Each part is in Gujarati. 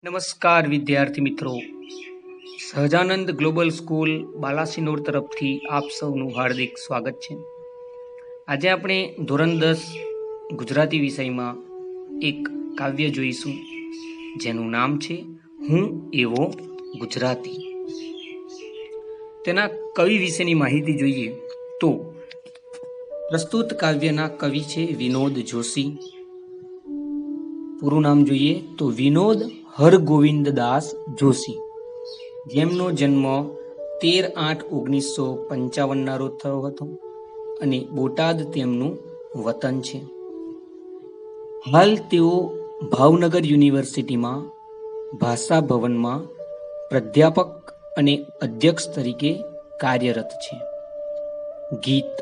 નમસ્કાર વિદ્યાર્થી મિત્રો, સહજાનંદ ગ્લોબલ સ્કૂલ બાલાસિનોર તરફથી આપ સૌનું હાર્દિક સ્વાગત છે. આજે આપણે ધોરણ 10 ગુજરાતી વિષયમાં એક કાવ્ય જોઈશું જેનું નામ છે હું એવો ગુજરાતી. તેના કવિ વિશેની માહિતી જોઈએ તો પ્રસ્તુત કાવ્યના કવિ છે વિનોદ જોશી. પૂરું નામ જોઈએ તો વિનોદ હરગોવિંદદાસ જોશી, જેમનો જન્મ 13/8/1955 રોજ થયો હતો અને બોટાદ તેમનું વતન છે. હાલ તેઓ ભાવનગર યુનિવર્સિટીમાં ભાષા ભવનમાં પ્રાધ્યાપક અને અધ્યક્ષ તરીકે કાર્યરત છે. ગીત,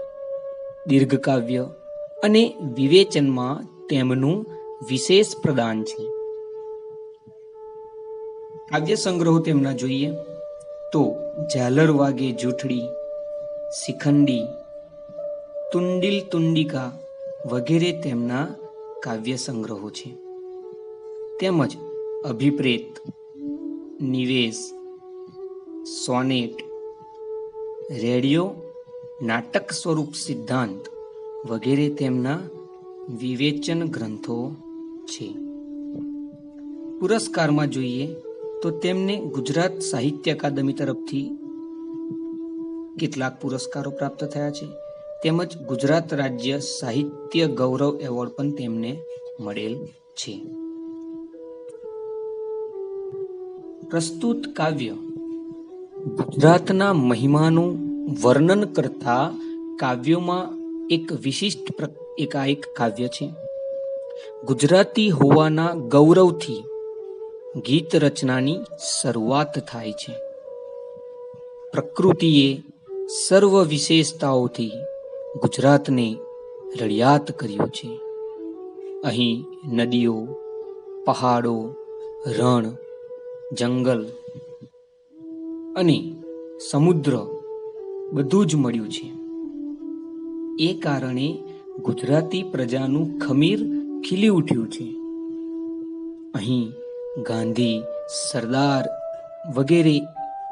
દીર્ઘકાવ્ય અને વિવેચનમાં તેમનું વિશેષ પ્રદાન છે. કાવ્ય સંગ્રહો તેમના જોઈએ તો ઝાલર વાગે જૂઠડી, શિખંડી, તુંડીલ તુંડિકા વગેરે તેમના કાવ્ય સંગ્રહો છે. તેમજ અભિપ્રેત, નિવેશ, સોનેટ, રેડિયો નાટક સ્વરૂપ સિદ્ધાંત વગેરે તેમના વિવેચન ગ્રંથો છે. પુરસ્કારમાં જોઈએ તો તેમને ગુજરાત સાહિત્ય અકાદમી તરફથી કેટલાક પુરસ્કારો પ્રાપ્ત થયા છે. તેમજ ગુજરાત રાજ્ય સાહિત્ય ગૌરવ એવોર્ડ પણ તેમને મળેલ છે. પ્રસ્તુત કાવ્ય ગુજરાતના મહિમાનું વર્ણન કરતા કાવ્યોમાં એક વિશિષ્ટ એકાએક કાવ્ય છે. ગુજરાતી હોવાના ગૌરવથી ગીત રચનાની શરૂઆત થાય છે. પ્રકૃતિએ સર્વ વિશેષતાઓથી ગુજરાતને રળિયાત કર્યું છે. અહીં નદીઓ, પહાડો, રણ, જંગલ અને સમુદ્ર બધું જ મળ્યું છે. એ કારણે ગુજરાતી પ્રજાનું ખમીર ખીલી ઉઠ્યું છે. અહીં ગાંધી, સરદાર વગેરે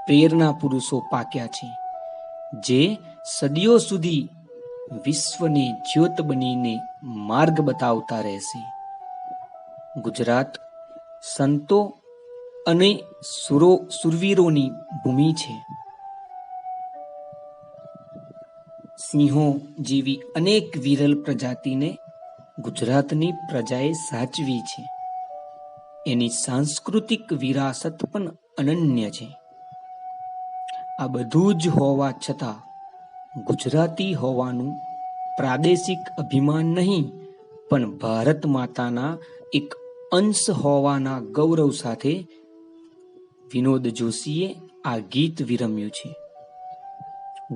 પ્રેરણા પુરુષો પાક્યા છે, જે સદીઓ સુધી વિશ્વને જ્યોત બનીને માર્ગ બતાવતા રહેશે. ગુજરાત સંતો અને સુરવીરોની ભૂમિ છે. સિંહો જેવી અનેક વિરલ પ્રજાતિને ગુજરાતની પ્રજાએ સાચવી છે. એની સાંસ્કૃતિક વિરાસત પણ અનન્ય છે. આ બધું જ હોવા છતાં ગુજરાતી હોવાનું પ્રાદેશિક અભિમાન નહીં, પણ ભારત માતાના એક અંશ હોવાના ગૌરવ સાથે વિનોદ જોશીએ આ ગીત વિરમ્યું છે.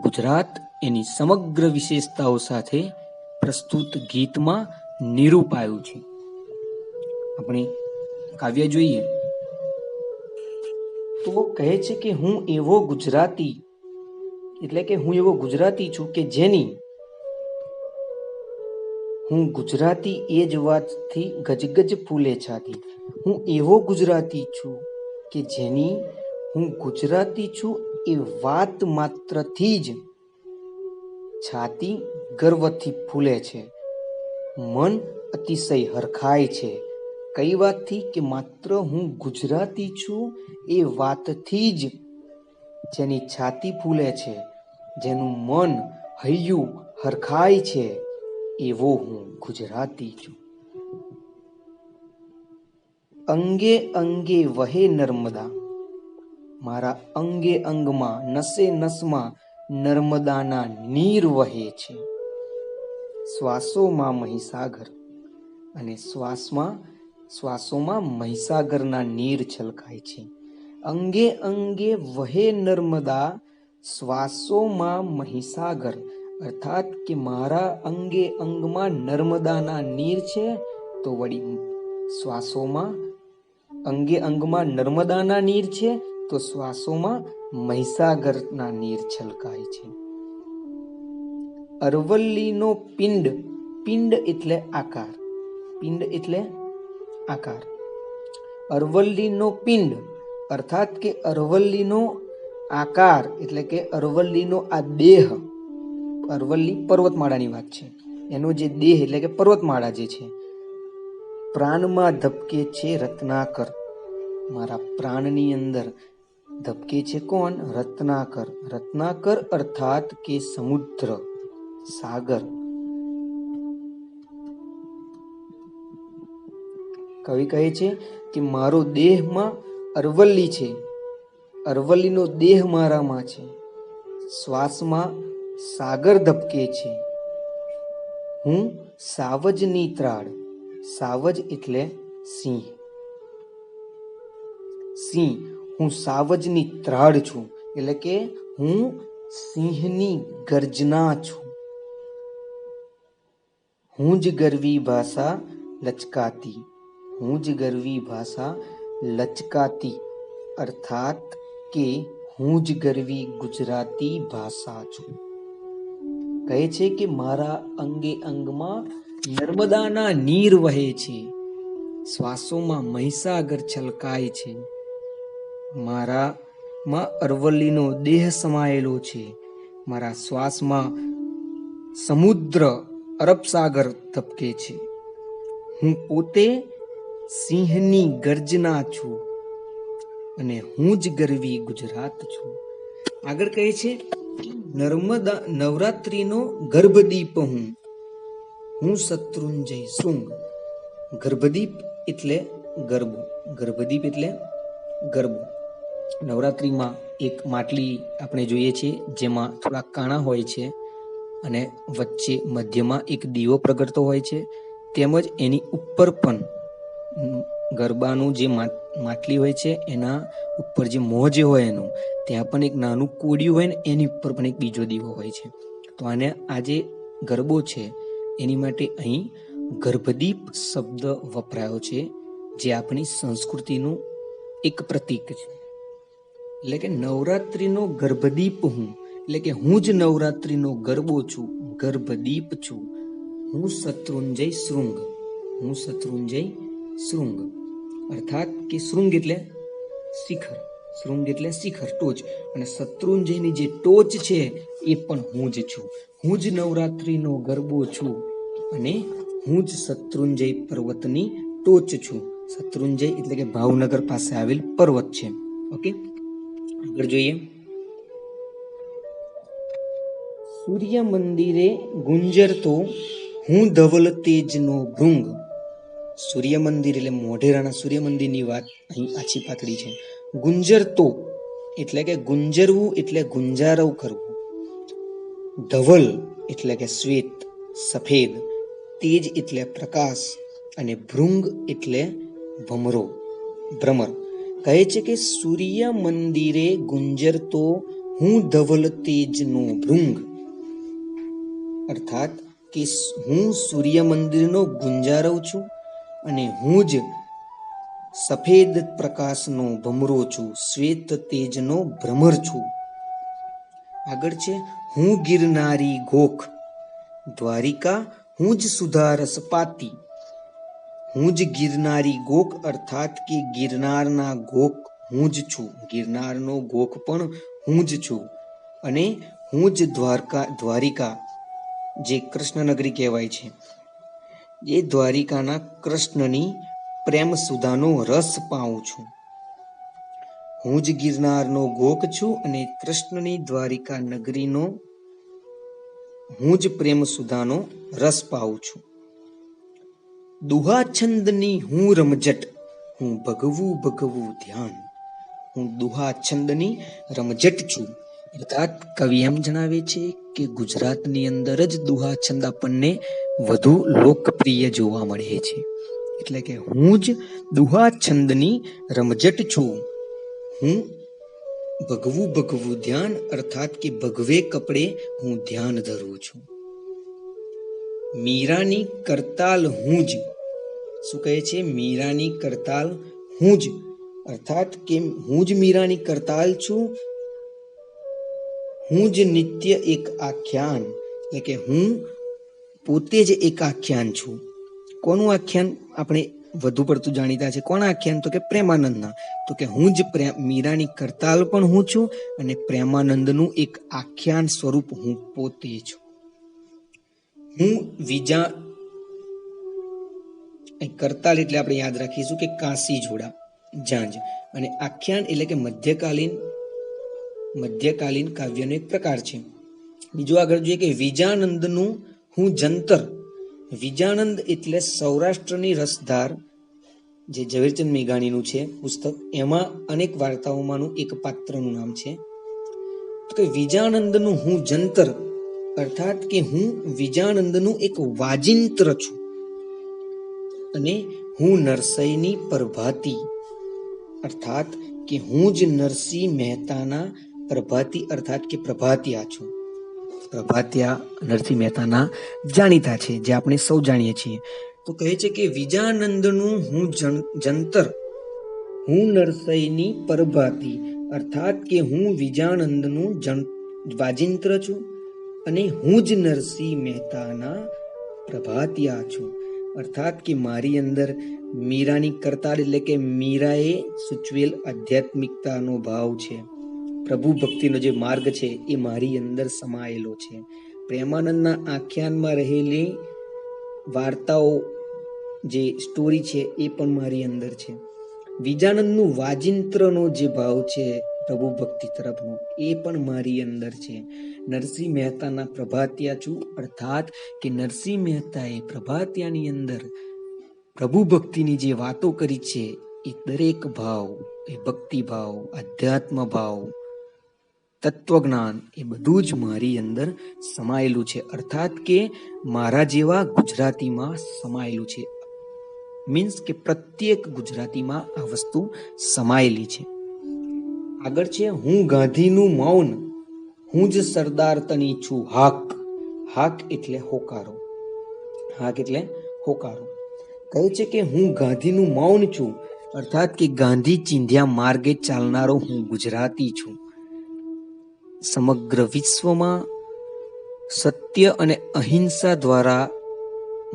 ગુજરાત એની સમગ્ર વિશેષતાઓ સાથે પ્રસ્તુત ગીતમાં નિરૂપાયું છે. આપણે કાવ્ય જોઈએ તો કહે છે કે હું એવો ગુજરાતી, એટલે કે હું એવો ગુજરાતી છું કે જેની હું ગુજરાતી એ જ વાતથી ગજગજ ફૂલે છાતી. હું એવો ગુજરાતી છું કે જેની હું ગુજરાતી છું એ વાત માત્રથી જ છાતી ગર્વથી ફૂલે છે. મન અતિશય હરખાય છે. કઈ વાતથી? કે માત્ર હું ગુજરાતી છું એ વાતથી જ જેની છાતી ફૂલે છે, જેનું મન હૈયું હરખાય છે, એવો હું ગુજરાતી છું. અંગે અંગે વહે નર્મદા, મારા અંગે અંગમાં નસે નસમાં નર્મદાના નીર વહે છે. શ્વાસોમાં મહીસાગર, અને શ્વાસોમાં મહીસાગરના નીર છલકાય છે. અંગે અંગે વહે નર્મદા, શ્વાસોમાં મહીસાગર, અર્થાત કે મારા અંગે અંગમાં નર્મદાના નીર છે, તો વળી શ્વાસોમાં અંગે અંગમાં નર્મદાના નીર છે, તો શ્વાસોમાં મહીસાગરના નીર છલકાય છે. અરવલ્લીનો પિંડ, પિંડ એટલે આકાર, પિંડ એટલે આકાર, અરવલ્લીનો પિંડ અર્થાત કે અરવલ્લીનો આકાર એટલે કે અરવલ્લીનો આ દેહ, અરવલ્લી પર્વતમાળાની વાત છે, એનો જે દેહ એટલે કે પર્વતમાળા જે છે, પ્રાણમાં ધબકે છે રત્નાકર, મારા પ્રાણની અંદર ધબકે છે કોણ? રત્નાકર. રત્નાકર અર્થાત કે સમુદ્ર, સાગર. કવિ કહે છે કે મારો દેહમાં અરવલ્લી છે, અરવલ્લીનો દેહ મારામાં છે, શ્વાસમાં સાગર ધબકે છે, હું સાવજની ત્રાળ, સાવજ એટલે સિંહ, સિંહ, હું સાવજની ત્રાળ છું એટલે કે હું સિંહની ગર્જના છું. હું જ ગરવી ભાષા લચકાતી, હું જ ગરવી ભાષા લચકાતી અર્થાત કે હું જ ગરવી ગુજરાતી ભાષા છું. કહે છે કે મારા અંગે અંગમાં નર્મદાના નીર વહે છે, શ્વાસોમાં મહીસાગર છલકાય છે, મારામાં અરવલ્લીનો દેહ સમાયેલો છે, મારા શ્વાસમાં સમુદ્ર અરબ સાગર ધબકે છે, હું પોતે સિંહની ગર્જના છું અને હું જ ગરવી ગુજરાત છું. આગળ કહે છે નર્મદા નવરાત્રીનો ગર્ભદીપ હું શત્રુંજય શૃંગ. ગર્ભદીપ એટલે ગરબો, ગર્ભદીપ એટલે ગરબો. નવરાત્રીમાં એક માટલી આપણે જોઈએ છીએ જેમાં થોડા કાણા હોય છે અને વચ્ચે મધ્યમાં એક દીવો પ્રગટતો હોય છે, તેમજ એની ઉપર પણ ગરબાનું જે માટલી હોય છે એના ઉપર જે મોં જે હોય એનું ત્યાં પણ એક નાનું કોડિયું હોય ને એની ઉપર પણ એક બીજો દીવો હોય છે. તો આને આ જે ગરબો છે એની માટે અહીં ગર્ભદીપ શબ્દ વપરાયો છે, જે આપણી સંસ્કૃતિનું એક પ્રતીક છે. એટલે કે નવરાત્રીનો ગર્ભદીપ હું, એટલે કે હું જ નવરાત્રીનો ગરબો છું, ગર્ભદીપ છું, હું શત્રુંજય શૃંગ, હું શત્રુંજય શૃંગ અર્થાત કે શૃંગ એટલે શિખર, શૃંગ એટલે શિખર, ટોચ, અને શત્રુંજયની જે ટોચ છે એ પણ હું જ છું. હું જ નવરાત્રીનો ગરબો છું અને હું જ શત્રુંજય પર્વતની ટોચ છું. શત્રુંજય એટલે કે ભાવનગર પાસે આવેલ પર્વત છે. ઓકે, આગળ જોઈએ. સૂર્ય મંદિરે ગુંજરતો હું ધવલ તેજનો ભૃંગ. સૂર્ય મંદિર એટલે મોઢેરાના સૂર્ય મંદિરની વાત અહીં આછી પાતળી છે. ગુંજરતો એટલે કે ગુંજરવું એટલે ગુંજારવ કરવું, ધવલ એટલે કે શ્વેત, સફેદ, તેજ એટલે પ્રકાશ અને ભૃંગ એટલે ભમરો, ભ્રમર. કહે છે કે સૂર્ય મંદિરે ગુંજરતો હું ધવલ તેજનો ભૃંગ અર્થાત કે હું સૂર્ય મંદિરનો ગુંજારવ છું અને હું જ સફેદ પ્રકાશનો ભમરો છું, શ્વેત તેજનો ભ્રમર છું. આગળ છે હું ગિરનારી ગોખ, દ્વારિકા હું જ સુધારસ પાતી. હું જ ગિરનારી ગોખ અર્થાત કે ગિરનારના ગોખ હું જ છું, ગિરનારનો ગોખ પણ હું જ છું, અને હું જ દ્વારિકા જે કૃષ્ણનગરી કહેવાય છે, એ દ્વારિકાના કૃષ્ણની પ્રેમ સુધાનો રસ પાઉં છું. હું જ ગિરનારનો ગોખ છું અને કૃષ્ણની દ્વારિકા નગરીનો હું જ પ્રેમ સુધાનો રસ પાઉં છું. દુહા છંદની હું રમઝટ, હું ભગવું ભગવું ધ્યાન. હું દુહા છંદની રમઝટ છું અર્થાત કવિ એમ જણાવે છે કે ગુજરાતની અંદર જ દુહા છંદ આપણને વધુ લોકપ્રિય જોવા મળે છે. એટલે કે હું જ દુહા છંદની રમઝટ છું, હું ભગવું ભગવું ધ્યાન અર્થાત કે ભગવે કપડે હું ધ્યાન ધરું છું. મીરાની કરતાલ હું જ. શું કહે છે? મીરાની કરતાલ હું જ અર્થાત કે હું જ મીરાની કરતાલ છું, હું જ નિત્ય એક આખ્યાન એટલે કે હું પોતે જ એક આખ્યાન છું. કોનું આખ્યાન? આપણે વધુ પડતું જાણીતા છે. કોના આખ્યાન? તો કે પ્રેમાનંદના. તો કે હું જ મીરાની કરતાલ પણ હું છું અને પ્રેમાનંદનું એક આખ્યાન સ્વરૂપ હું પોતે છું. હું વિજા કરતાલ એટલે આપણે યાદ રાખીશું કે કાશી જોડા ઝાંઝ, અને આખ્યાન એટલે કે મધ્યકાલીન કાવ્યનો એક પ્રકાર છે. બીજું આગળ જોઈએ કે વિજાનંદનું હું જંતર. વિજાનંદ એટલે સૌરાષ્ટ્રની રસધાર, જે ઝવેરચંદ મેઘાણીનું છે પુસ્તક, એમાં અનેક વાર્તાઓમાંનું એક પાત્રનું નામ છે. તો કે વિજાનંદનું હું જંતર, અર્થાત કે હું વિજાનંદનું એક વાજિંત્ર છું, અને હું નરસૈની પ્રભાતી, અર્થાત કે હું જ નરસિંહ મહેતાના પ્રભાતી અર્થાત કે પ્રભાતિયા છું. પ્રભાતિયા નરસિંહ મહેતાના જાણીતા છે, જે આપણે સૌ જાણીએ છીએ. તો કહે છે કે વિજાનંદનું હું જંતર, હું નરસૈની પ્રભાતી, અર્થાત કે હું વિજાનંદનું વાજિંત્ર છું અને હું જ નરસિંહ મહેતાના પ્રભાતિયા છું. અર્થાત કે મારી અંદર મીરાની કરતાલ એટલે કે મીરાએ સૂચવેલ આધ્યાત્મિકતાનો ભાવ છે, પ્રભુ ભક્તિનો જે માર્ગ છે એ મારી અંદર સમાયેલો છે. પ્રેમાનંદના આખ્યાનમાં રહેલી વાર્તાઓ, જે સ્ટોરી છે એ પણ મારી અંદર છે. વિજાનંદનું વાજિંત્રનો જે ભાવ છે પ્રભુ ભક્તિ તરફનો, એ પણ મારી અંદર છે. નરસિંહ મહેતાના પ્રભાતિયા છું, અર્થાત કે નરસિંહ મહેતાએ પ્રભાતિયાની અંદર પ્રભુ ભક્તિની જે વાતો કરી છે એ દરેક ભાવ, એ ભક્તિ ભાવ, આધ્યાત્મ ભાવ, તત્વજ્ઞાન, એ બધું જ મારી અંદર સમાયેલું છે. અર્થાત કે મારા જેવા ગુજરાતીમાં સમાયેલું છે. મીન્સ કે પ્રત્યેક ગુજરાતીમાં આ વસ્તુ સમાયેલી છે. આગળ છે હું ગાંધીનું મૌન, હું જ સરદાર તની છું હાક. હાક એટલે હોકારો. હાક એટલે હોકારો. કહે છે કે હું ગાંધીનું મૌન છું, અર્થાત કે ગાંધી ચિંધ્યા માર્ગે ચાલનારો હું ગુજરાતી છું. સમગ્ર વિશ્વમાં સત્ય અને અહિંસા દ્વારા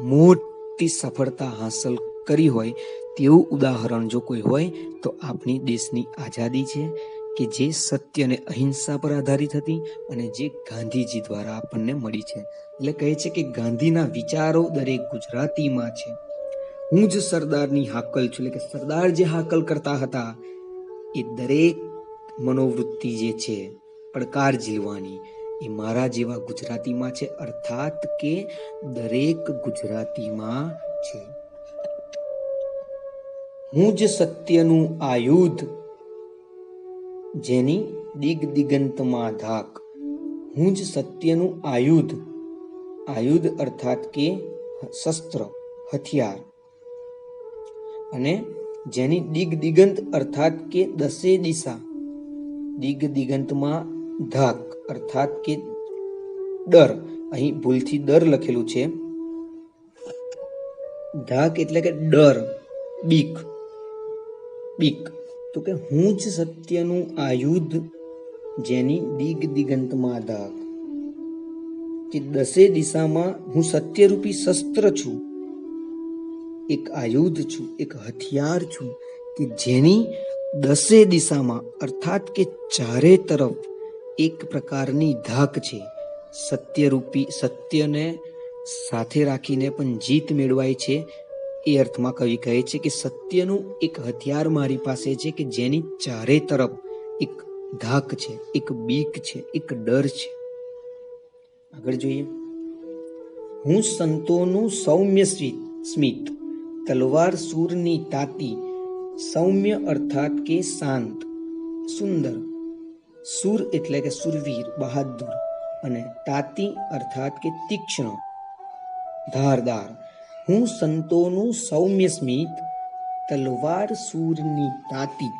મોટી સફળતા હાંસલ કરી હોય તેવું ઉદાહરણ જો કોઈ હોય તો આપણી દેશની આઝાદી છે, કે જે સત્ય અને અહિંસા પર આધારિત હતી અને જે ગાંધીજી દ્વારા આપણને મળી છે. એટલે કહે છે કે ગાંધીના વિચારો દરેક ગુજરાતીમાં છે. હું જ સરદારની હાકલ છું, એટલે કે સરદાર જે હાકલ કરતા હતા એ દરેક મનોવૃત્તિ જે છે પડકાર ઝીલવાની, એ મારા જેવા ગુજરાતીમાં છે, અર્થાત કે દરેક ગુજરાતીમાં છે. હું જ સત્યનું આયુધ, જેની દિગંતમાં ધાક. હું જ સત્યનું આયુધ, આયુધ અર્થાત કે શસ્ત્ર, હથિયાર, અને જેની દિગંત અર્થાત કે દસે દિશા, દિગંતમાં ધાક અર્થાત કે ડર. અહીં ભૂલથી દર લખેલું છે, ધાક એટલે કે ડર, બીક. તો કે હું જ સત્યનું આયુધ, જેની દિગંતમાં ધાક, કે દસે દિશામાં હું સત્યરૂપી શસ્ત્ર છું, એક આયુધ છું, એક હથિયાર છું, કે જેની દસે દિશામાં અર્થાત કે ચારે તરફ એક પ્રકારની ધાક છે. સત્યરૂપી, સત્યને સાથે રાખીને પણ જીત મેળવાય છે. એ અર્થમાં કવિ કહે છે કે સત્યનું એક હથિયાર મારી પાસે છે, કે જેની ચારે તરફ એક ધાક છે, એક બીક છે, એક ડર છે. આગળ જોઈએ. હું સંતોનું સૌમ્ય સ્મિત, તલવાર સૂરની તાતી. સૌમ્ય અર્થાત કે શાંત, સુંદર. સૂર એટલે કે સુરવીર, બહાદુર, અને તાતી અર્થાત કે તીક્ષ્ણ, ધારદાર. હું સંતોનું સૌમ્ય સ્મિત, તલવાર સૂરની તાતી.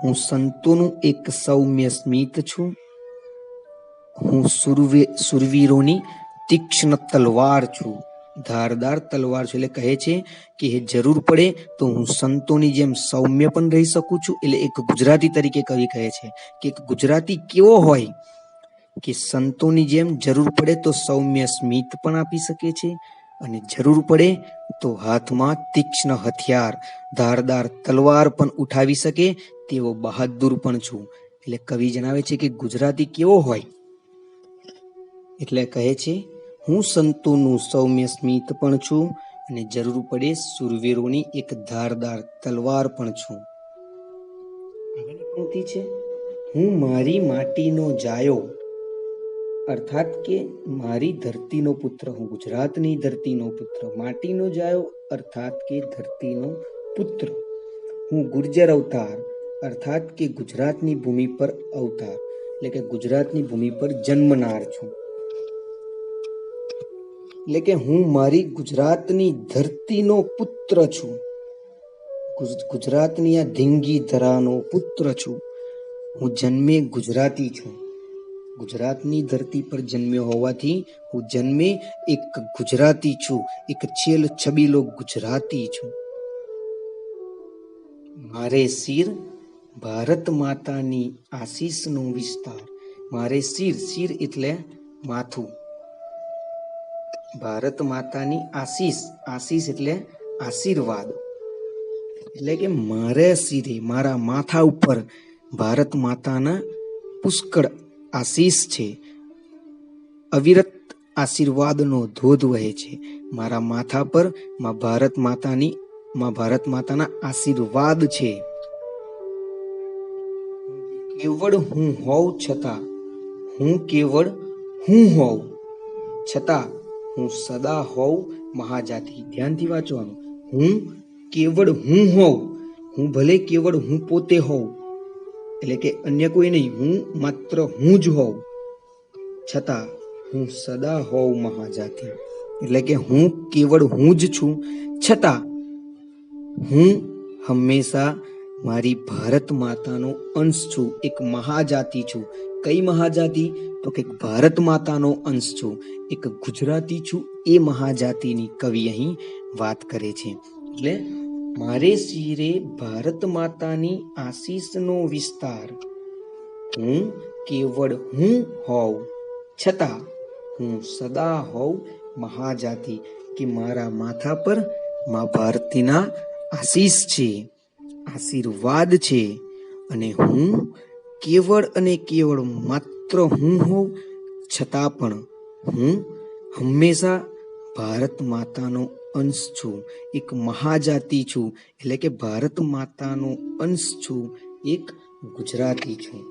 હું સંતોનું એક સૌમ્ય સ્મિત છું, હું સુરવીરોની તીક્ષ્ણ તલવાર છું, ધારદાર તલવાર છું. એટલે કહે છે કે જરૂર પડે તો હું સંતોની જેમ સૌમ્ય પણ રહી શકું છું. એટલે એક ગુજરાતી તરીકે કવિ કહે છે કે એક ગુજરાતી કેવો હોય કે સંતોની જેમ જરૂર પડે તો સૌમ્ય સ્મિત પણ આપી શકે છે, અને જરૂર પડે તો હાથમાં તીક્ષ્ણ હથિયાર ધારદાર તલવાર પણ ઉઠાવી શકે તેવો બહાદુર પણ છું. એટલે કવિ જણાવે છે કે ગુજરાતી કેવો હોય. એટલે કહે છે, હું સંતોનું સૌમ્ય સ્મિત પણ છું અને જરૂર પડે સુરવીરોની એક ધારદાર તલવાર પણ છું. આગળની પંક્તિ છે, હું મારી માટીનો જાયો, અર્થાત કે મારી ધરતીનો પુત્ર, હું ગુજરાતની ધરતીનો પુત્ર. માટીનો જાયો અર્થાત કે ધરતીનો પુત્ર. હું ગુર્જર અવતાર, અર્થાત કે ગુજરાતની ભૂમિ પર અવતાર, એટલે કે ગુજરાતની ભૂમિ પર જન્મનાર છું. એટલે કે હું મારી ગુજરાતની ધરતીનો પુત્ર છું. ગુજરાતની આ ધીંગી ધરાનો પુત્ર છું. હું જન્મે ગુજરાતી છું. ગુજરાતની ધરતી પર જન્મ્યો હોવાથી હું જન્મે એક ગુજરાતી છું, એક છેલ છબીલો ગુજરાતી છું. મારે શિર ભારત માતાની આશીષનો વિસ્તાર. મારે શિર, શિર એટલે માથું. ભારત માતાની આશીષ, આશીષ એટલે આશીર્વાદ. એટલે કે મારા શિરે, મારા માથા ઉપર ભારત માતાના પુષ્કળ આશીષ છે. અવિરત આશીર્વાદનો ધોધ વહે છે. મારા માથા પર માં ભારત માતાના આશીર્વાદ છે. કેવળ હું હોઉં છતાં, હું કેવળ હું હોઉં છતાં હું સદા હોઉં મહાજાતિ. ધ્યાનથી વાંચવાનું. હું કેવળ હું હોઉં, હું ભલે કેવળ હું પોતે હોઉં, એટલે કે અન્ય કોઈ નહીં, હું માત્ર હું જ હોઉં, છતાં હું સદા હોઉં મહાજાતિ. એટલે કે હું કેવળ હું જ છું, છતાં હું હંમેશા મારી ભારત માતાનો અંશ છું, એક મહાજાતિ છું. કઈ મહાજાતિ? તો કે ભારત માતાનો અંશ છું, એક ગુજરાતી છું. એ મહાજાતિની કવિ અહીં વાત કરે છે. એટલે મારે શિરે ભારત માતાની આશીષનો વિસ્તાર. હું કેવળ હું હોઉં છતાં હું સદા હોઉં મહાજાતિ, કે મારા માથા પર મા ભારતીના આશીષ છે, આશીર્વાદ છે. અને હું કેવળ અને કેવળ માત્ર હું હોઉં છતાં પણ હું હંમેશા ભારત માતાનો અંશ છું, એક મહાજાતિ છું. એટલે કે ભારત માતાનો અંશ છું, એક ગુજરાતી છું.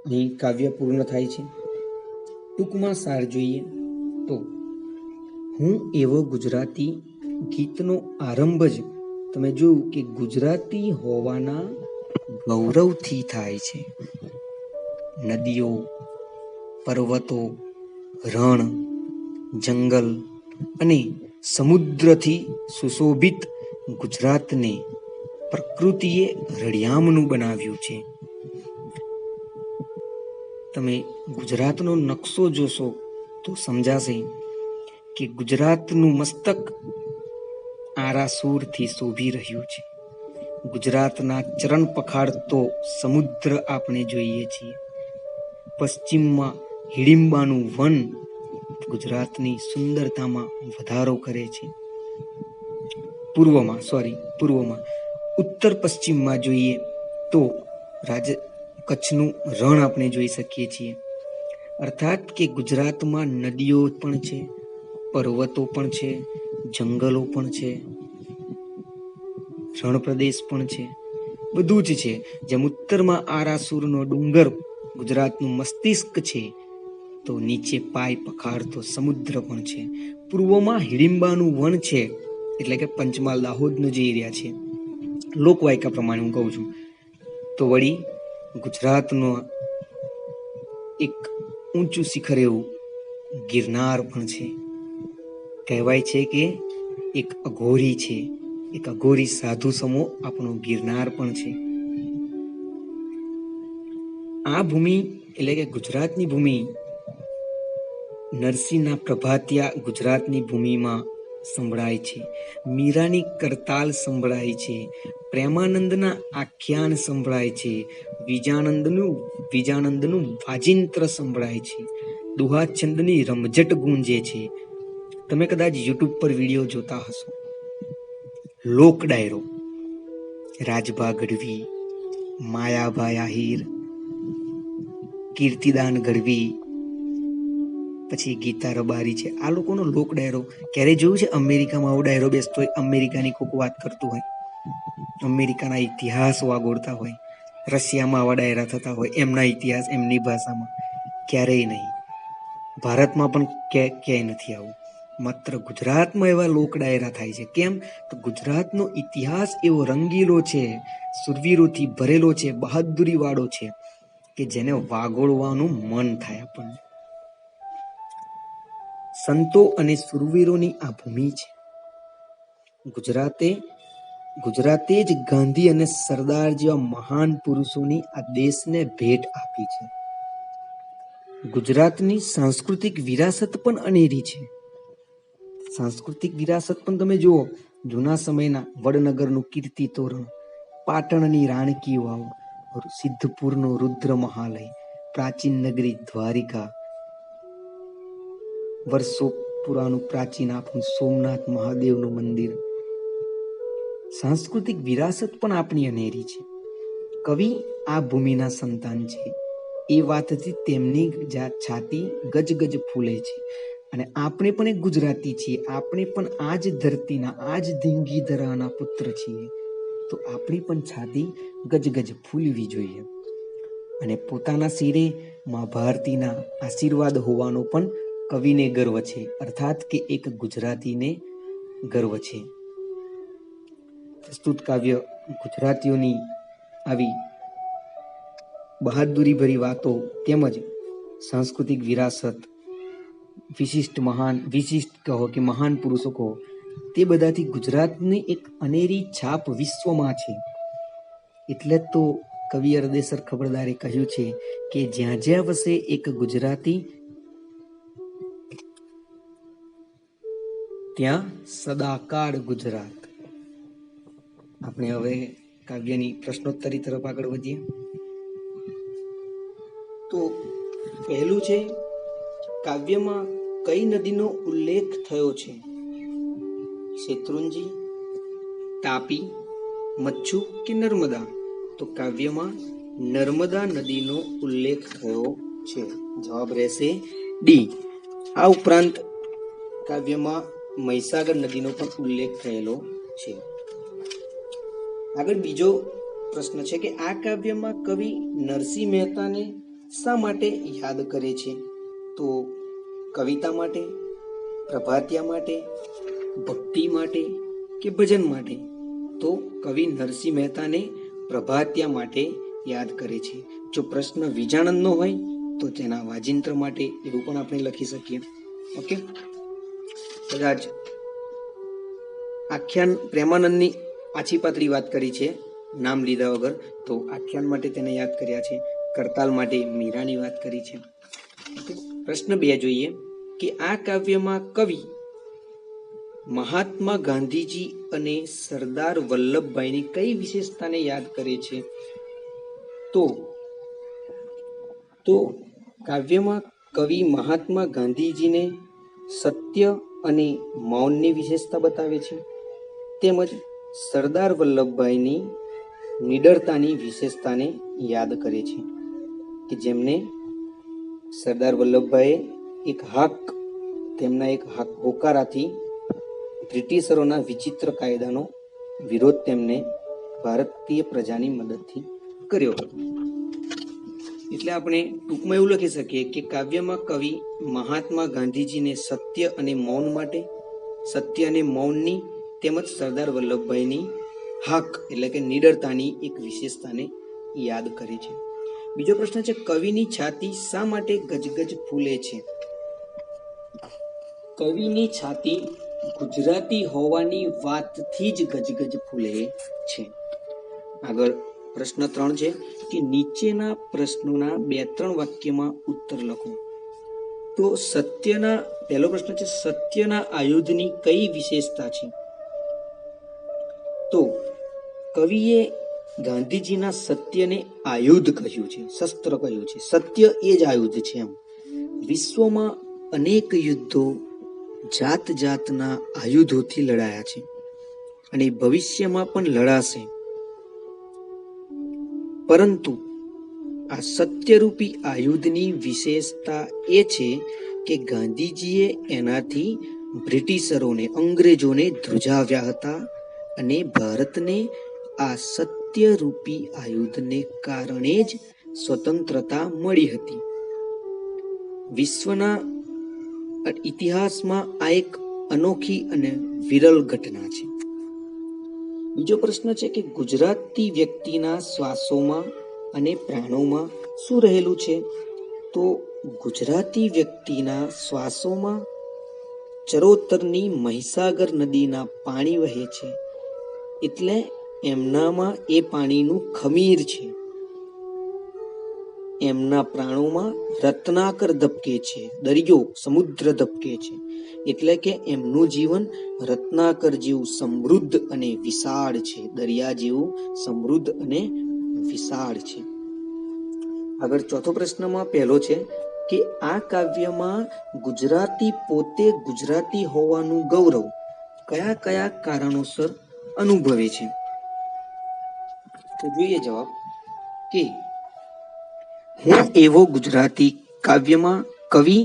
અહીં કાવ્ય પૂર્ણ થાય છે. ટૂંકમાં સાર જોઈએ તો હું એવો ગુજરાતી ગીતનો આરંભ જ તમે જોયું કે ગુજરાતી હોવાના ગૌરવથી થાય છે. નદીઓ, પર્વતો, રણ, જંગલ અને સમુદ્રથી સુશોભિત ગુજરાતને પ્રકૃતિએ રળિયામણું બનાવ્યું છે. તમે ગુજરાતનો નકશો જોશો તો સમજાશે કે ગુજરાતનું મસ્તક આરાસુરથી શોભી રહ્યું છે. ગુજરાતના ચરણ પખાડતો સમુદ્ર આપણે જોઈએ છીએ. પશ્ચિમમાં હિડિંબાનું વન ગુજરાતની સુંદરતામાં વધારો કરે છે. પૂર્વમાં ઉત્તર પશ્ચિમમાં જોઈએ તો કચ્છનું રણ આપણે જોઈ શકીએ છીએ. અર્થાત કે ગુજરાતમાં નદીઓ પણ છે, પર્વતો પણ છે, જંગલો પણ છે, રણ પ્રદેશ પણ છે, બધું જ છે. જેમ ઉત્તરમાં આરાસુરનો ડુંગર ગુજરાતનું મસ્તિષ્ક છે, તો નીચે પાય પખાડતો સમુદ્ર પણ છે. પૂર્વમાં હિડિંબાનું વન છે, એટલે કે પંચમહાલ દાહોદનો જે એરિયા છે. લોકવાયકા પ્રમાણે હું કહું છું તો વળી ગુજરાતનો એક ઊંચું શિખર એવું ગિરનાર પણ છે. કહેવાય છે કે એક અઘોરી છે, એક અઘોરી સાધુ સમો આપણો ગિરનાર પણ છે. આ ભૂમિ એટલે કે ગુજરાતની ભૂમિ નરસિંહના પ્રભાતિયા ગુજરાતની ભૂમિમાં સંભળાય છે. મીરાની કરતાલ સંભળાય છે. પ્રેમાનંદના આખ્યાન સંભળાય છે. વિજાનંદનું વાજિંત્ર સંભળાય છે. દુહા છંદની રમઝટ ગુંજે છે. તમે કદાચ યુટ્યુબ પર વિડીયો જોતા હશો. લોક ડાયરો, રાજભા ગઢવી, માયાભાઈ આહિર, કીર્તિદાન ગઢવી, પછી ગીતા રબારી છે. આ લોકોનો લોક ડાયરો ક્યારે જોયું છે? અમેરિકામાં આવો ડાયરો બેસતો હોય, અમેરિકાની કોક વાત કરતું હોય, અમેરિકાના ઇતિહાસ વાગોળતા હોય, રશિયામાં આવા ડાયરા થતા હોય, એમના ઇતિહાસ એમની ભાષામાં. ક્યારેય નહીં. ભારતમાં પણ ક્યાંય નથી આવું. માત્ર ગુજરાતમાં એવા લોક ડાયરા થાય છે. કેમ? તો ગુજરાતનો ઇતિહાસ એવો રંગીલો છે, સુરવીરોથી ભરેલો છે, બહાદુરી વાળો છે કે જેને વાગોળવાનું મન થાય આપણને. સંતો અને સુરવીરોની આ ભૂમિ છે. ગુજરાતે જ ગાંધી અને સરદાર જેવા મહાન પુરુષોની આ દેશને ભેટ આપી છે. ગુજરાતની સાંસ્કૃતિક વિરાસત પણ અનેરી છે. સાંસ્કૃતિક વિરાસત પણ તમે જુઓ, જૂના સમયના વડનગરનું કીર્તિ તોરણ, પાટણની રાણકી વાવ, સિદ્ધપુરનો રુદ્ર મહાલય, પ્રાચીન નગરી દ્વારિકા, વર્ષો પુરાનું પ્રાચીન આપણું સોમનાથ મહાદેવનું મંદિર. સાંસ્કૃતિક વિરાસત પણ આપણી અનેરી છે. કવિ આ ભૂમિના સંતાન છે. એ વાતથી તેમની છાતી ગજગજ ફૂલે છે. અને આપણે પણ એક ગુજરાતી છીએ. આપણે પણ આ જ ધરતીના, આ જ ધીંગી ધરાના પુત્ર છીએ. તો આપણી પણ છાતી ગજગજ ફૂલવી જોઈએ. અને પોતાના શિરે મા ભારતીના આશીર્વાદ હોવાનો પણ કવિને ગર્વ છે. અર્થાત કે એક ગુજરાતીને ગર્વ છે. પ્રસ્તુત કાવ્ય ગુજરાતીઓની આવી બહાદુરી ભરી વાતો તેમજ સાંસ્કૃતિક વિરાસત, વિશિષ્ટ કહો કે મહાન પુરુષો કહો, તે બધાથી ગુજરાતની એક અનેરી છાપ વિશ્વમાં છે. એટલે તો કવિ અરદેસર ખબરદારે કહ્યું છે કે જ્યાં જ્યાં વસે એક ગુજરાતી ત્યાં સદાકાળ ગુજરાત. આપણે હવે કાવ્યની પ્રશ્નોત્તરી તરફ આગળ વધીએ. તો પહેલું છે, કાવ્યમાં કઈ નદીનો ઉલ્લેખ થયો છે? શેત્રુંજી, તાપી, મચ્છુ કે નર્મદા? તો કાવ્યમાં નર્મદા નદીનો ઉલ્લેખ થયો છે. જવાબ રહેશે ડી. આ ઉપરાંત કાવ્યમાં મહીસાગર નદીનો પણ ઉલ્લેખ થયેલો છે. આગળ બીજો પ્રશ્ન છે કે આ કાવ્યમાં કવિ નરસિંહ મહેતાને શા માટે યાદ કરે છે? તો કવિતા માટે, પ્રભાતિયા માટે, ભક્તિ માટે કે ભજન માટે? તો કવિ નરસિંહ મહેતાને પ્રભાતિયા માટે યાદ કરે છે. જો પ્રશ્ન વિજાણનનો હોય તો તેના વાજિંત્ર માટે એવું પણ આપણે લખી શકીએ. ઓકે, કદાચ આખ્યાન પ્રેમાનંદની આછી પાતળી વાત કરી છે નામ લીધા વગર, તો આખ્યાન માટે તેને યાદ કર્યા છે. કરતાલ માટે મીરાની વાત કરી છે. પ્રશ્ન 2 જોઈએ કે આ કાવ્યમાં કવિ મહાત્મા ગાંધીજી અને સરદાર વલ્લભભાઈની કઈ વિશેષતાને યાદ કરે છે? તો કાવ્યમાં કવિ મહાત્મા ગાંધીજીને સત્ય અને મૌનની વિશેષતા બતાવે છે, તેમજ સરદાર વલ્લભભાઈની નિડરતાની વિશેષતાને યાદ કરે છે કે જેમને સરદાર વલ્લભભાઈએ તેમના એક હોકારાથી બ્રિટિશરોના વિચિત્ર કાયદાનો વિરોધ તેમને ભારતીય પ્રજાની મદદથી કર્યો હતો. એટલે આપણે ટૂંકમાં એવું લખી શકીએ કે કાવ્યમાં કવિ મહાત્મા ગાંધીજીને સત્ય અને મૌન માટે, સત્ય અને મૌનની તેમજ સરદાર વલ્લભભાઈની એટલે કે નિડરતાની એક વિશેષતાને યાદ કરે છે. બીજો પ્રશ્ન છે, કવિની છાતી શા માટે ગજગજ ફૂલે છે? કવિની છાતી ગુજરાતી હોવાની વાતથી જ ગજગજ ફૂલે છે. આગળ પ્રશ્ન 3 છે કે નીચેના પ્રશ્નોના 2-3 વાક્યમાં ઉત્તર લખો. તો પહેલો પ્રશ્ન છે, સત્યના આયુધની કઈ વિશેષતા છે? તો કવિએ ગાંધીજીના સત્યને આયુધ કહ્યું છે, શસ્ત્ર કહ્યું છે. સત્ય એ જ આયુધ છે એમ. વિશ્વમાં અનેક યુદ્ધો જાત જાતના આયુધોથી લડાયા છે અને ભવિષ્યમાં પણ લડાશે, પરંતુ આ સત્યરૂપી આયુધની વિશેષતા એ છે કે ગાંધીજીએ એનાથી બ્રિટિશરોને, અંગ્રેજોને ધ્રુજાવ્યા હતા અને ભારતને આ સત્યરૂપી આયુધને કારણે જ સ્વતંત્રતા મળી હતી. વિશ્વના ઇતિહાસમાં આ એક અનોખી અને વિરલ ઘટના છે. બીજો પ્રશ્ન છે કે ગુજરાતી વ્યક્તિના શ્વાસોમાં અને પ્રાણોમાં શું રહેલું છે? તો ગુજરાતી વ્યક્તિના શ્વાસોમાં ચરોતરની મહીસાગર નદીના પાણી વહે છે, એટલે એમનામાં એ પાણીનું ખમીર છે. એમના પ્રાણોમાં રત્નાકર ધબકે છે, દરિયો, સમુદ્ર ધબકે છે, એટલે કે એમનું જીવન રત્નાકર જેવું સમૃદ્ધ અને વિશાળ છે, દરિયા જેવું સમૃદ્ધ અને વિશાળ છે. આગળ ચોથો પ્રશ્નમાં પહેલો છે કે આ કાવ્યમાં ગુજરાતી પોતે ગુજરાતી હોવાનું ગૌરવ કયા કયા કારણોસર અનુભવે છે? તો જોઈએ જવાબ કે હું એવો ગુજરાતી કાવ્યમાં કવિ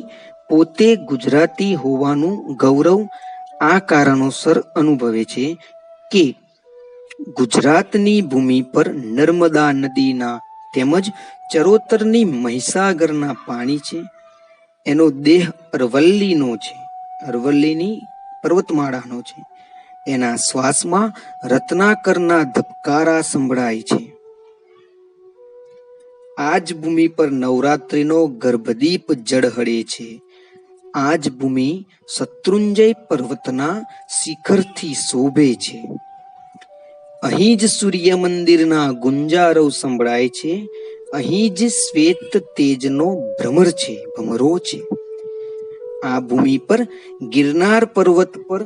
પોતે ગુજરાતી હોવાનું ગૌરવ આ કારણોસર અનુભવે છે કે ગુજરાતની ભૂમિ પર નર્મદા નદીના તેમજ ચરોતરની મહીસાગરના પાણી છે. એનો દેહ અરવલ્લીનો છે, અરવલ્લીની પર્વતમાળાનો છે. એના શ્વાસમાં રત્નાકરના ધબકારા સંભળાય છે. આજ ભૂમિ પર નવરાત્રિનો ગર્ભદીપ ઝળહળે છે. આજ ભૂમિ શત્રુંજય પર્વતના શિખરથી શોભે છે. અહીં જ સૂર્ય મંદિરના ગુંજારવ સંભળાય છે. અહીં જ શ્વેત તેજનો ભમરો છે. આ ભૂમિ પર ગિરનાર પર્વત પર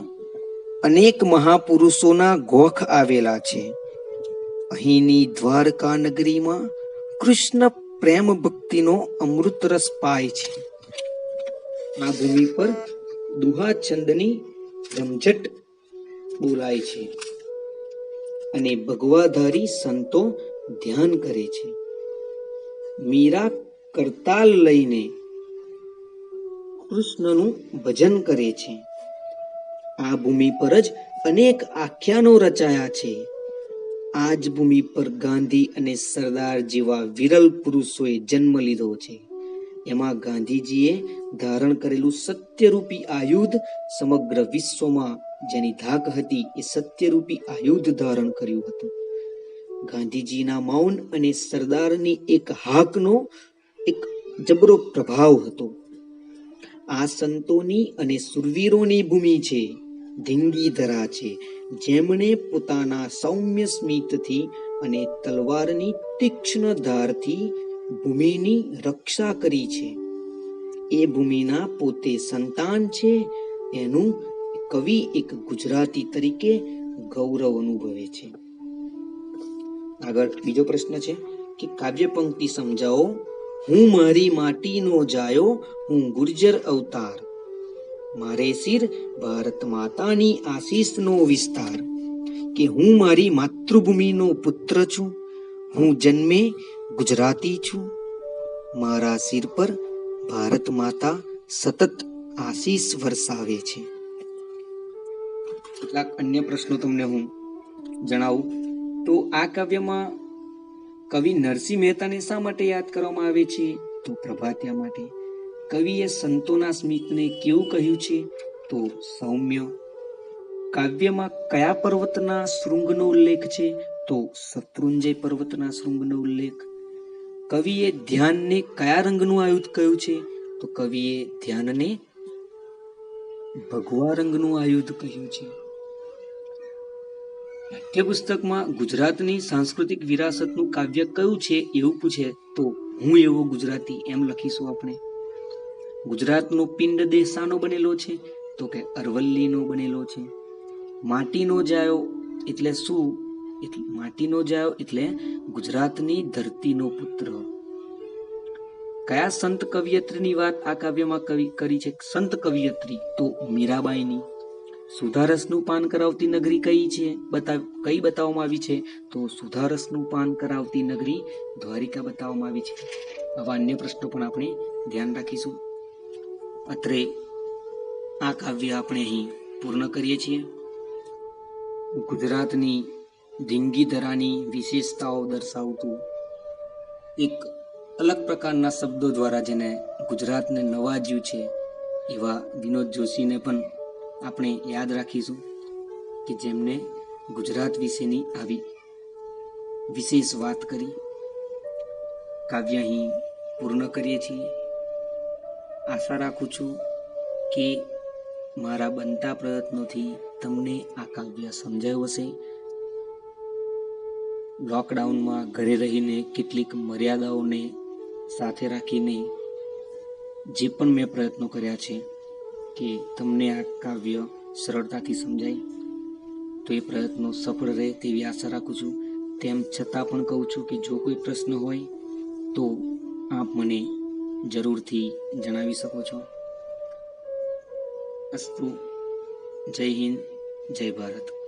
અનેક મહાપુરુષોના ગોખ આવેલા છે. અહીંની દ્વારકા નગરીમાં કૃષ્ણ પ્રેમ ભક્તિનો અમૃત રસ પાય છે. આ ભૂમિ પર દુહા છંદની રમઝટ બોલાય છે અને ભગવાધારી સંતો ધ્યાન કરે છે. મીરા કરતાલ લઈને કૃષ્ણનું ભજન કરે છે. આ ભૂમિ પર જ અનેક આખ્યાનો રચાયા છે. આ જ ભૂમિ પર ગાંધી અને સરદાર જેવા વિરલ પુરુષોએ જન્મ લીધો છે. એમાં ગાંધીજીએ ધારણ કરેલું સત્યરૂપી આયુધ સમગ્ર વિશ્વમાં જેની ધાક હતી એ સત્યરૂપી આયુધ ધારણ કર્યું હતું. ગાંધીજીના મૌન અને સરદારની એક હાકનો એક જબરો પ્રભાવ હતો. આ સંતોની અને સુરવીરોની ભૂમિ છે, ધીંગીધરા છે, જેમણે પોતાના સૌમ્ય સ્મિતથી અને તલવારની તીક્ષ્ણ ધારથી ભૂમિની રક્ષા કરી છે. એ ભૂમિના પોતે સંતાન છે. એનું કવિ એક ગુજરાતી તરીકે ગૌરવ અનુભવે છે. આગળ બીજો પ્રશ્ન છે કે કાવ્ય પંક્તિ સમજાવો. હું મારી માટીનો જાયો, હું ગુર્જર અવતાર, મારે શિર ભારત માતાની આશીષનો વિસ્તાર. કે હું મારી માતૃભૂમિનો પુત્ર છું, હું જન્મે ગુજરાતી છું, મારા શિર પર ભારત માતા સતત આશીષ વરસાવે છે. કેટલાક અન્ય પ્રશ્નો તમને હું જણાવું તો આ કાવ્યમાં કવિ નરસિંહ મહેતાને શા માટે યાદ કરવામાં આવે છે? તો પ્રભાતિયા માટે. કવિએ સંતોના સ્મિતને કેવું કહ્યું છે? તો સૌમ્ય. કાવ્યમાં કયા પર્વતના શૃંગનો ઉલ્લેખ છે? તો શત્રુંજય પર્વતના શૃંગનો ઉલ્લેખ. કવિએ ધ્યાનને કયા રંગનું આયુધ કહ્યું છે? તો કવિએ ધ્યાનને ભગવા રંગનું આયુધ કહ્યું છે. પાઠ્યપુસ્તકમાં ગુજરાતની સાંસ્કૃતિક વિરાસતનું કાવ્ય કયું છે એવું પૂછે તો હું એવો ગુજરાતી એમ લખીશું આપણે. ગુજરાતનો પિંડ દેહ શાનો બનેલો છે? તો કે અરવલ્લીનો બનેલો છે. માટીનો જાયો એટલે શું? માટીનો જાયો એટલે ગુજરાતની ધરતીનો પુત્ર. કયા સંત કવિયત્રીની વાત આ કાવ્યમાં કરી છે? સંત કવિયત્રી તો મીરાબાઈની. સુધારસનું પાન કરાવતી નગરી કઈ છે? કઈ બતાવવામાં આવી છે? તો સુધારસનું પાન કરાવતી નગરી દ્વારિકા બતાવવામાં આવી છે. આવા અન્ય પ્રશ્નો પણ આપણે ધ્યાન રાખીશું. અત્રે આ કાવ્ય આપણે અહીં પૂર્ણ કરીએ છીએ. ગુજરાતની ધીંગીધરાની વિશેષતાઓ દર્શાવતું એક અલગ પ્રકારના શબ્દો દ્વારા જેને ગુજરાતને નવાજ્યું છે એવા વિનોદ જોશીને પણ આપણે યાદ રાખીશું કે જેમને ગુજરાત વિશેની આવી વિશેષ વાત કરી. કાવ્ય અહીં પૂર્ણ કરીએ છીએ. આશા રાખું છું કે મારા બનતા પ્રયત્નોથી તમને આ કાવ્ય સમજાયું હશે. લોકડાઉનમાં ઘરે રહીને કેટલીક મર્યાદાઓને સાથે રાખીને જે પણ મેં પ્રયત્નો કર્યા છે કે તમને આ કાવ્ય સરળતાથી સમજાય, તો એ પ્રયત્નો સફળ રહે તેવી આશા રાખું છું. તેમ છતાં પણ કહું છું કે જો કોઈ પ્રશ્ન હોય તો આપ મને જરૂરથી જણાવી શકો છો. અસ્તુ. જય હિન્દ, જય ભારત.